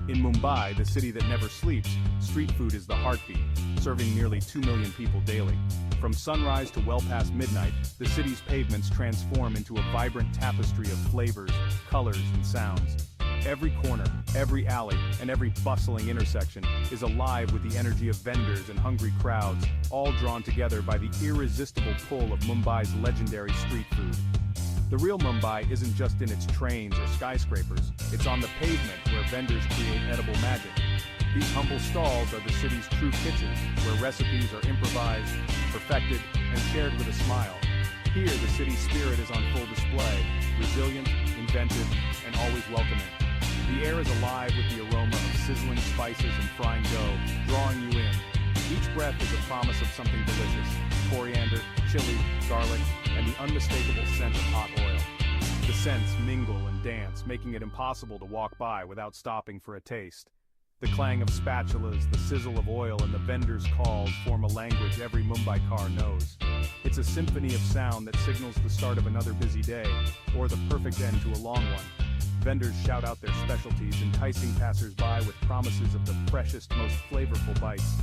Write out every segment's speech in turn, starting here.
In Mumbai, the city that never sleeps, street food is the heartbeat, serving nearly 2 million people daily. From sunrise to well past midnight, the city's pavements transform into a vibrant tapestry of flavors, colors, and sounds. Every corner, every alley, and every bustling intersection is alive with the energy of vendors and hungry crowds, all drawn together by the irresistible pull of Mumbai's legendary street food. The real Mumbai isn't just in its trains or skyscrapers, it's on the pavement where vendors create edible magic. These humble stalls are the city's true kitchens, where recipes are improvised, perfected, and shared with a smile. Here, the city's spirit is on full display, resilient, inventive, and always welcoming. The air is alive with the aroma of sizzling spices and frying dough, drawing you in. Each breath is a promise of something delicious: coriander, chili, garlic, and the unmistakable scent of hot oil. The scents mingle and dance, making it impossible to walk by without stopping for a taste. The clang of spatulas, the sizzle of oil, and the vendors' calls form a language every Mumbai car knows. It's a symphony of sound that signals the start of another busy day, or the perfect end to a long one. Vendors shout out their specialties, enticing passers-by with promises of the freshest, most flavorful bites.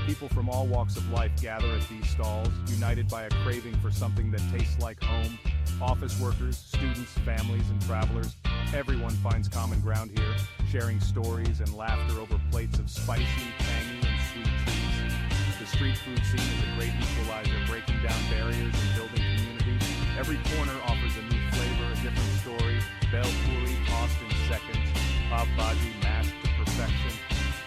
People from all walks of life gather at these stalls, united by a craving for something that tastes like home. Office workers, students, families, and travelers, everyone finds common ground here, sharing stories and laughter over plates of spicy, tangy, and sweet treats. The street food scene is a great equalizer, breaking down barriers and building community. Every corner offers a new flavor, a different story. Bhel puri tossed in seconds, pav bhaji mashed to perfection.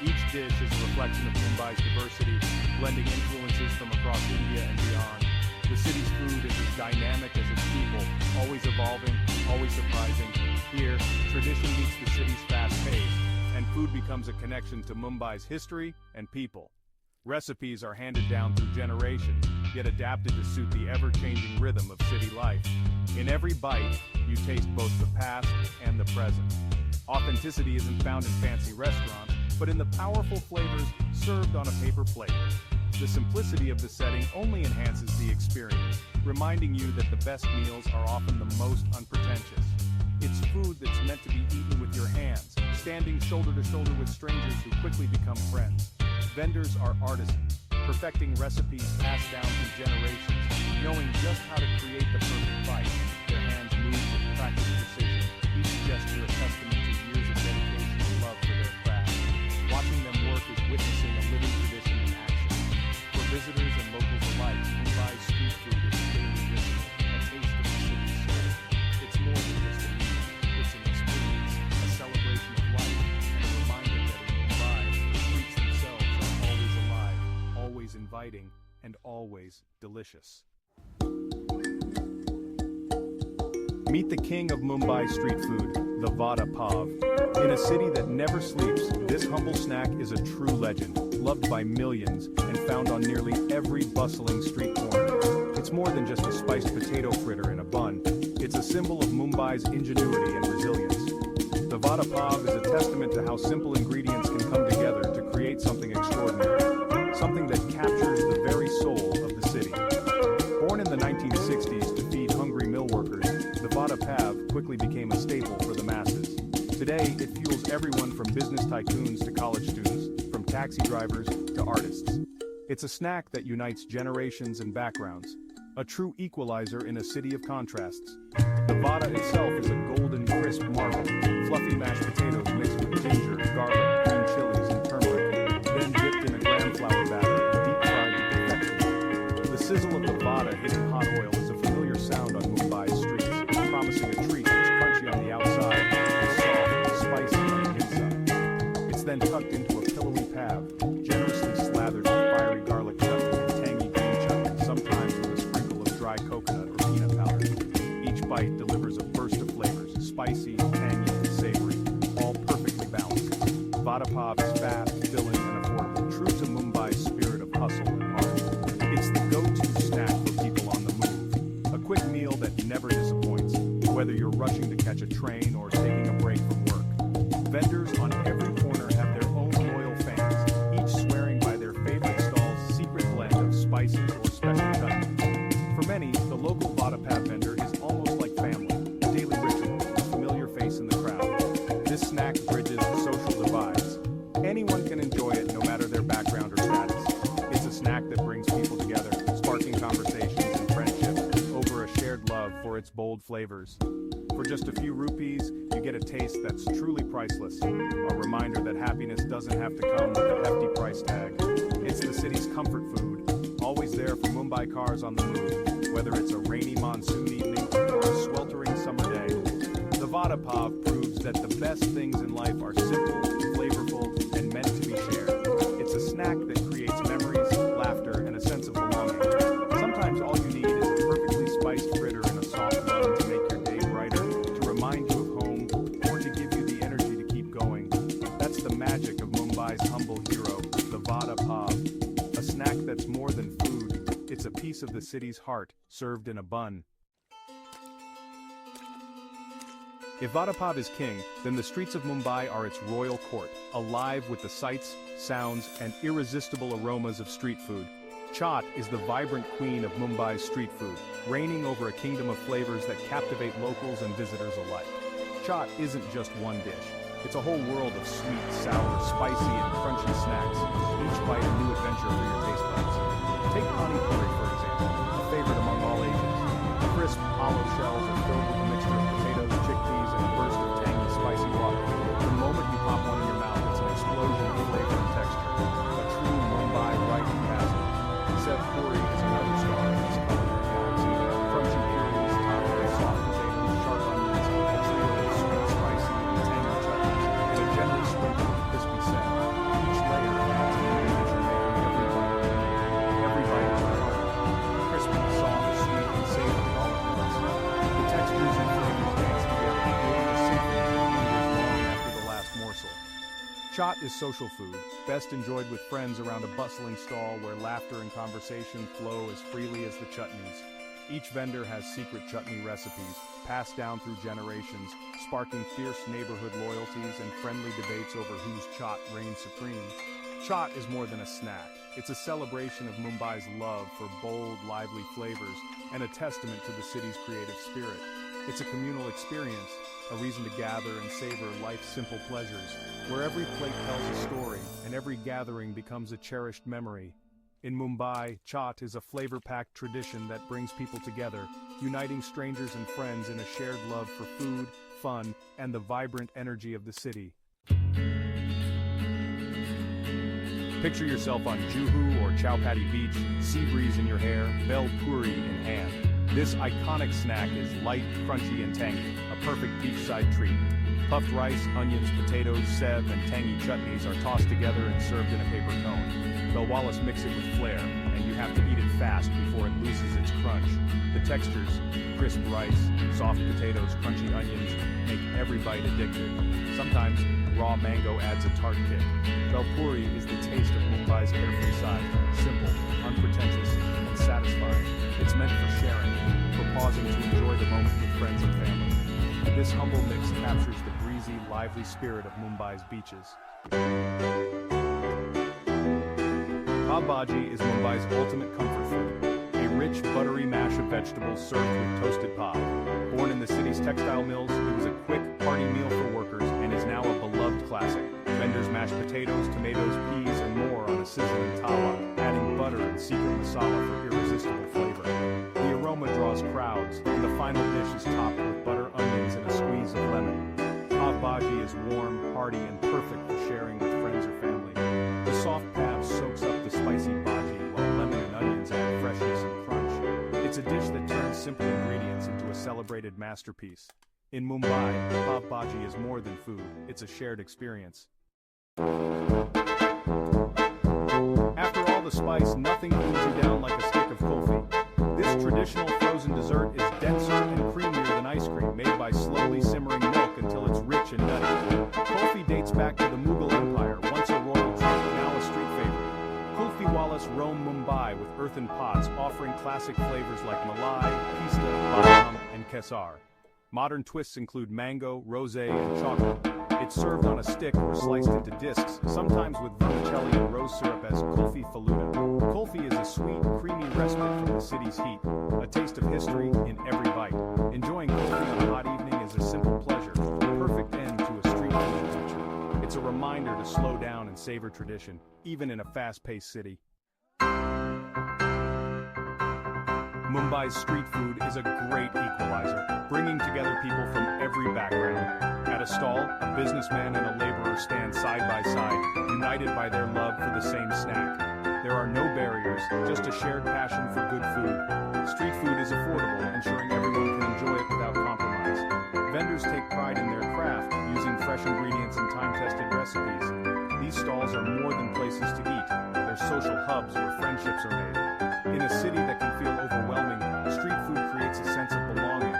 Each dish is a reflection of Mumbai's diversity, blending influences from across India and beyond. The city's food is as dynamic as its people, always evolving, always surprising. Here, tradition meets the city's fast pace, and food becomes a connection to Mumbai's history and people. Recipes are handed down through generations, yet adapted to suit the ever-changing rhythm of city life. In every bite, you taste both the past and the present. Authenticity isn't found in fancy restaurants, but in the powerful flavors served on a paper plate. The simplicity of the setting only enhances the experience, reminding you that the best meals are often the most unpretentious. It's food that's meant to be eaten with your hands, standing shoulder to shoulder with strangers who quickly become friends. Vendors are artisans, perfecting recipes passed down through generations, knowing just how to create the perfect bite. Their hands move with practiced precision, each gesture a testament to years of dedication and love for their craft. Watching them work is witnessing a living tradition in action. For visitors and locals alike, Mumbai's street food is a daily ritual, a taste of the city's soul. It's more than just a meal, it's an experience, a celebration of life, and a reminder that in Mumbai, the streets themselves are always alive, always inviting, and always delicious. Meet the king of Mumbai street food, the vada pav. In a city that never sleeps, this humble snack is a true legend, loved by millions and found on nearly every bustling street corner. It's more than just a spiced potato fritter in a bun. It's a symbol of Mumbai's ingenuity and resilience. The vada pav is a testament to how simple ingredients can come together to create something extraordinary, something that captures the very soul of the city. Born in the 1960s to feed hungry mill workers, the vada pav quickly became a staple for the masses. Today, it fuels everyone from business tycoons to college students, from taxi drivers to artists. It's a snack that unites generations and backgrounds, a true equalizer in a city of contrasts. The vada itself is a golden, crisp marble, fluffy mashed potatoes mixed with ginger, garlic, green chilies, and turmeric, then dipped in a gram flour batter and deep fried to perfection. The sizzle of the vada hitting hot oil is a familiar sound on Mumbai's streets, promising a treat that's crunchy on the outside and soft and spicy on the inside. It's then tucked into a pillowy pav, generously slathered with fiery garlic chutney and tangy green chutney, sometimes with a sprinkle of dry coconut or peanut powder. Each bite delivers a burst of flavors, spicy, tangy, and savory, all perfectly balanced. Vada pav is fast, filling, and affordable, true to Mumbai's spirit of hustle and heart. It's the go-to snack for people on the move, a quick meal that never disappoints, whether you're rushing to catch a train or taking a break from work. Vendors on every corner have their own loyal fans, each swearing by their favorite stall's secret blend of spices or special chutneys. For many, the local vada pav vendor is almost like family, a daily ritual, a familiar face in the crowd. This snack bridges social divides, flavors. For just a few rupees, you get a taste that's truly priceless. A reminder that happiness doesn't have to come with a hefty price tag. It's the city's comfort food, always there for Mumbai cars on the move, whether it's a rainy monsoon evening or a sweltering summer day. The vada pav proves that the best things in life are simple, flavorful, and meant to be shared. It's a snack that creates memories, laughter, and a sense of belonging. Sometimes all you need is a perfectly spiced fritter and a soft bun to make your day brighter, to remind you of home, or to give you the energy to keep going. That's the magic of Mumbai's humble hero, the vada pav. A snack that's more than food, it's a piece of the city's heart, served in a bun. If vada pav is king, then the streets of Mumbai are its royal court, alive with the sights, sounds, and irresistible aromas of street food. Chaat is the vibrant queen of Mumbai's street food, reigning over a kingdom of flavors that captivate locals and visitors alike. Chaat isn't just one dish. It's a whole world of sweet, sour, spicy, and crunchy snacks, each bite a new adventure for your taste buds. Take pani puri, for example, a favorite among all ages. Crisp, hollow shells are filled with a mixture of potatoes, chickpeas, and a burst of tangy, spicy water. The moment you pop one in your mouth, it's an explosion of flavor and texture. A true Mumbai rite of passage. Sev puri is another star in this culinary galaxy. Crunchy puris topped with soft potatoes, sharp onions, a trio of sweet, spicy, and tangy chutneys, and a generous sprinkle of crispy sev. Each layer adds a new dimension, making every bite unique. Every bite is a heart. Crispy, soft, sweet, and savory all at once. The textures and flavors dance together, creating a symphony that lingers long after the last morsel. Chaat is social food, best enjoyed with friends around a bustling stall where laughter and conversation flow as freely as the chutneys. Each vendor has secret chutney recipes, passed down through generations, sparking fierce neighborhood loyalties and friendly debates over whose chaat reigns supreme. Chaat is more than a snack. It's a celebration of Mumbai's love for bold, lively flavors and a testament to the city's creative spirit. It's a communal experience, a reason to gather and savor life's simple pleasures, where every plate tells a story and every gathering becomes a cherished memory. In Mumbai, chaat is a flavor-packed tradition that brings people together, uniting strangers and friends in a shared love for food, fun, and the vibrant energy of the city. Picture yourself on Juhu or Chowpatty Beach, sea breeze in your hair, bhel puri in hand. This iconic snack is light, crunchy, and tangy, a perfect beachside treat. Puffed rice, onions, potatoes, sev, and tangy chutneys are tossed together and served in a paper cone. They'll Wallace mix it with flair, and you have to eat it fast before it loses its crunch. The textures, crisp rice, soft potatoes, crunchy onions, make every bite addictive. Sometimes, raw mango adds a tart kick. Bhel puri is the taste of Mumbai's carefree side, simple, unpretentious, and satisfying. It's meant for sharing, for pausing to enjoy the moment with friends and family. This humble mix captures the breezy, lively spirit of Mumbai's beaches. Pav bhaji is Mumbai's ultimate comfort food. A rich, buttery mash of vegetables served with toasted pav. Born in the city's textile mills, it was a quick, hearty meal for workers and is now a beloved classic. Vendors mash potatoes, tomatoes, peas, and more on a sizzling tawa, adding butter and secret masala for irresistible flavor. The aroma draws crowds, and the final dish is topped with butter, onions, and a squeeze of lemon. Pav bhaji is warm, hearty, and perfect for sharing with friends or family. The soft pav soaks up the spicy bhaji, while lemon and onions add freshness and crunch. It's a dish that turns simple ingredients into a celebrated masterpiece. In Mumbai, pav bhaji is more than food, it's a shared experience. After all the spice, nothing cools you down like a stick of kulfi. This traditional frozen dessert is denser and creamier than ice cream, made by slowly simmering milk until it's rich and nutty. Kulfi dates back to the Mughal Empire, once a royal treat, now a street favorite. Kulfi Wallace roam Mumbai with earthen pots, offering classic flavors like malai, pista, badam, and kesar. Modern twists include mango, rosé, and chocolate. It's served on a stick or sliced into discs, sometimes with vermicelli and rose syrup as kulfi faluda. Kulfi is a sweet, creamy respite from the city's heat, a taste of history in every bite. Enjoying kulfi on a hot evening is a simple pleasure, the perfect end to a street food adventure. It's a reminder to slow down and savor tradition, even in a fast-paced city. Mumbai's street food is a great equalizer, bringing together people from every background. At a stall, a businessman and a laborer stand side by side, united by their love for the same snack. There are no barriers, just a shared passion for good food. Street food is affordable, ensuring everyone can enjoy it without compromise. Vendors take pride in their craft, using fresh ingredients and time-tested recipes. These stalls are more than places to eat. They're social hubs where friendships are made. In a city that can feel overwhelming, street food creates a sense of belonging.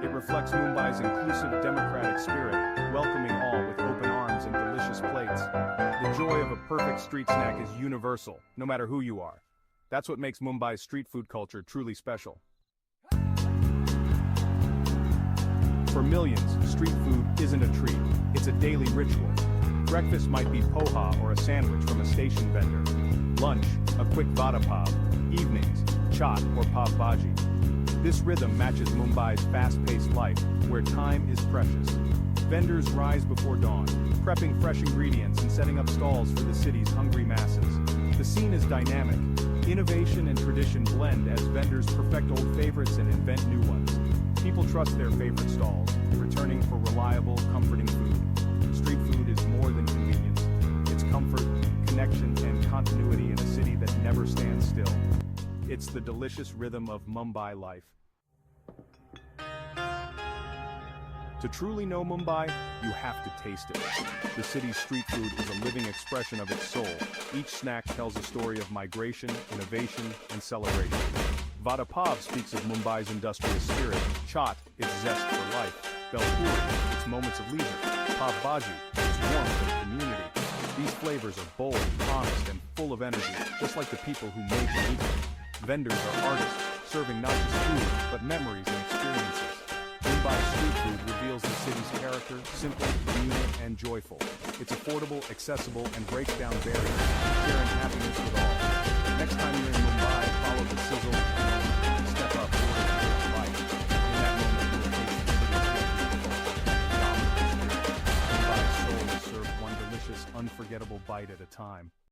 It reflects Mumbai's inclusive democratic spirit, welcoming all with open arms and delicious plates. The joy of a perfect street snack is universal, no matter who you are. That's what makes Mumbai's street food culture truly special. For millions, street food isn't a treat, it's a daily ritual. Breakfast might be poha or a sandwich from a station vendor. Lunch, a quick vada pav. Evenings, chaat or pav bhaji. This rhythm matches Mumbai's fast-paced life, where time is precious. Vendors rise before dawn, prepping fresh ingredients and setting up stalls for the city's hungry masses. The scene is dynamic. Innovation and tradition blend as vendors perfect old favorites and invent new ones. People trust their favorite stalls, returning for reliable, comforting food. Street food is more than convenience. It's comfort, connection, and continuity in a city that never stands still. It's the delicious rhythm of Mumbai life. To truly know Mumbai, you have to taste it. The city's street food is a living expression of its soul. Each snack tells a story of migration, innovation, and celebration. Vada pav speaks of Mumbai's industrious spirit. Chaat, its zest for life. Bhel puri, its moments of leisure. Pav bhaji, its warmth and community. These flavors are bold, honest, and full of energy, just like the people who make and eat them. Vendors are artists, serving not just food, but memories and experiences. Mumbai's street food reveals the city's character, simple, communal, and joyful. It's affordable, accessible, and breaks down barriers, sharing happiness with all. Next time you're in Mumbai, follow the sizzle and step up for your life. In that moment, you will taste the city's dominant spirit. Mumbai's soul is served one delicious, unforgettable bite at a time.